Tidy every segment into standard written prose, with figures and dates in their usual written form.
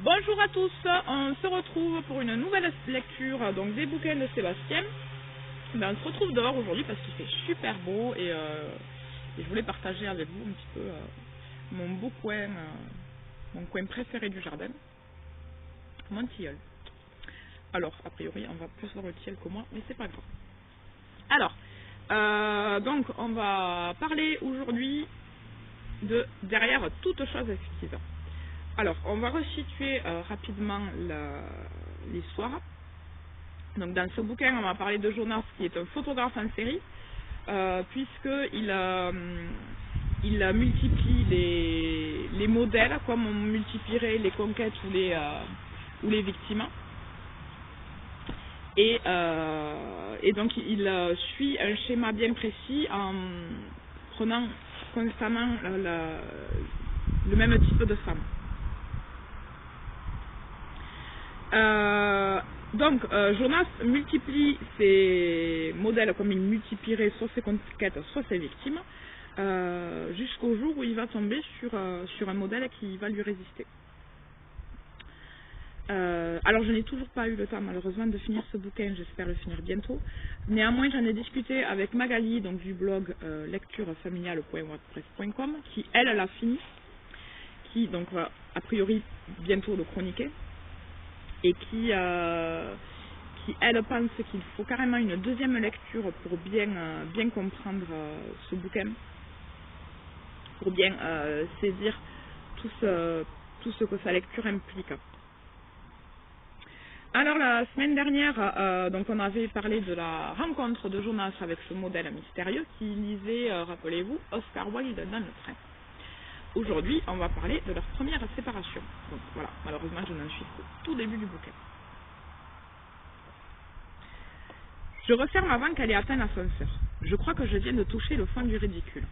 Bonjour à tous, on se retrouve pour une nouvelle lecture donc des bouquins de Sébastien. Ben, on se retrouve dehors aujourd'hui parce qu'il fait super beau et je voulais partager avec vous un petit peu mon beau coin, mon coin préféré du jardin, mon tilleul. Alors, a priori, on va plus voir le tilleul que moi, mais c'est pas grave. Alors, donc, on va parler aujourd'hui de derrière toute chose effective. Alors, on va resituer rapidement l'histoire. Donc, dans ce bouquin, on va parler de Jonas, qui est un photographe en série, puisqu'il multiplie les modèles, comme on multiplierait les conquêtes ou les victimes. Et donc, il suit un schéma bien précis en prenant constamment le même type de femme. Donc, Jonas multiplie ses modèles comme il multiplierait soit ses conquêtes, soit ses victimes, jusqu'au jour où il va tomber sur un modèle qui va lui résister. Alors, je n'ai toujours pas eu le temps, malheureusement, de finir ce bouquin, j'espère le finir bientôt. Néanmoins, j'en ai discuté avec Magali, donc du blog lecturefamiliale.wordpress.com, qui, elle, l'a fini, qui, donc, va, a priori, bientôt le chroniquer. Et qui elle pense qu'il faut carrément une deuxième lecture pour bien comprendre ce bouquin, pour bien saisir tout ce que sa lecture implique. Alors la semaine dernière, donc on avait parlé de la rencontre de Jonas avec ce modèle mystérieux qui lisait, rappelez-vous, Oscar Wilde dans le train. Aujourd'hui, on va parler de leur première séparation. Donc voilà, malheureusement, je n'en suis qu'au tout début du bouquin. Je referme avant qu'elle ait atteint l'ascenseur. Je crois que je viens de toucher le fond du ridicule.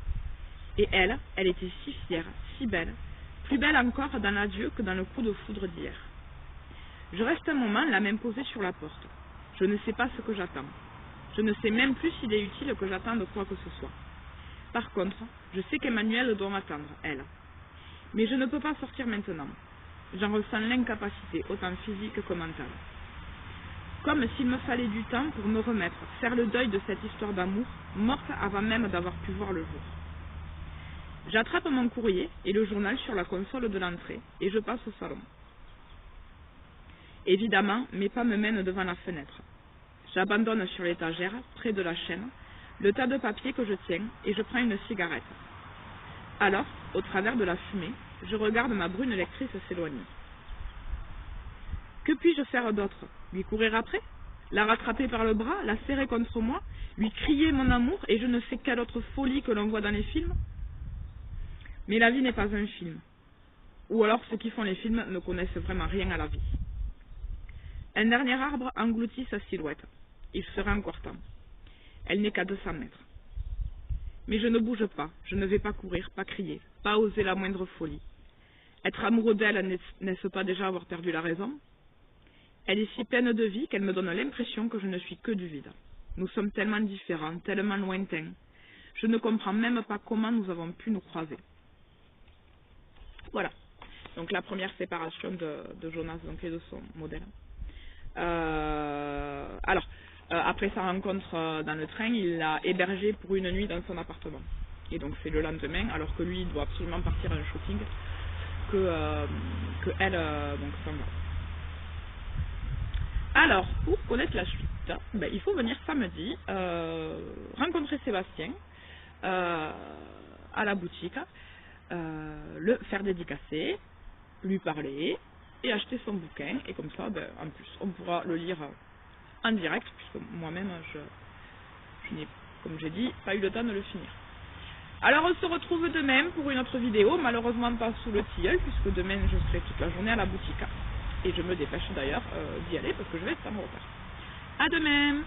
Et elle était si fière, si belle, plus belle encore dans l'adieu que dans le coup de foudre d'hier. Je reste un moment, la main posée sur la porte. Je ne sais pas ce que j'attends. Je ne sais même plus s'il est utile que j'attende quoi que ce soit. Par contre, je sais qu'Emmanuelle doit m'attendre, elle. Mais je ne peux pas sortir maintenant. J'en ressens l'incapacité, autant physique que mentale. Comme s'il me fallait du temps pour me remettre, faire le deuil de cette histoire d'amour, morte avant même d'avoir pu voir le jour. J'attrape mon courrier et le journal sur la console de l'entrée, et je passe au salon. Évidemment, mes pas me mènent devant la fenêtre. J'abandonne sur l'étagère, près de la chaîne, le tas de papier que je tiens, et je prends une cigarette. Alors, au travers de la fumée, je regarde ma brune lectrice s'éloigner. Que puis-je faire d'autre? Lui courir après? La rattraper par le bras? La serrer contre moi? Lui crier mon amour? Et je ne sais quelle autre folie que l'on voit dans les films? Mais la vie n'est pas un film. Ou alors ceux qui font les films ne connaissent vraiment rien à la vie. Un dernier arbre engloutit sa silhouette. Il sera encore temps. Elle n'est qu'à 200 mètres. Mais je ne bouge pas, je ne vais pas courir, pas crier, pas oser la moindre folie. Être amoureux d'elle, n'est-ce pas déjà avoir perdu la raison? Elle est si pleine de vie qu'elle me donne l'impression que je ne suis que du vide. Nous sommes tellement différents, tellement lointains. Je ne comprends même pas comment nous avons pu nous croiser. Voilà. Donc la première séparation de Jonas donc, et de son modèle. Après sa rencontre dans le train, il l'a hébergé pour une nuit dans son appartement. Et donc c'est le lendemain, alors que lui il doit absolument partir à un shooting, que elle donc s'en va. Alors, pour connaître la suite, il faut venir samedi rencontrer Sébastien à la boutique, le faire dédicacer, lui parler et acheter son bouquin. Et comme ça, en plus, on pourra le lire en direct, puisque moi-même, je n'ai, comme j'ai dit, pas eu le temps de le finir. Alors, on se retrouve demain pour une autre vidéo, malheureusement pas sous le tilleul, puisque demain, je serai toute la journée à la boutique. Et je me dépêche d'ailleurs d'y aller, parce que je vais être en retard. À demain!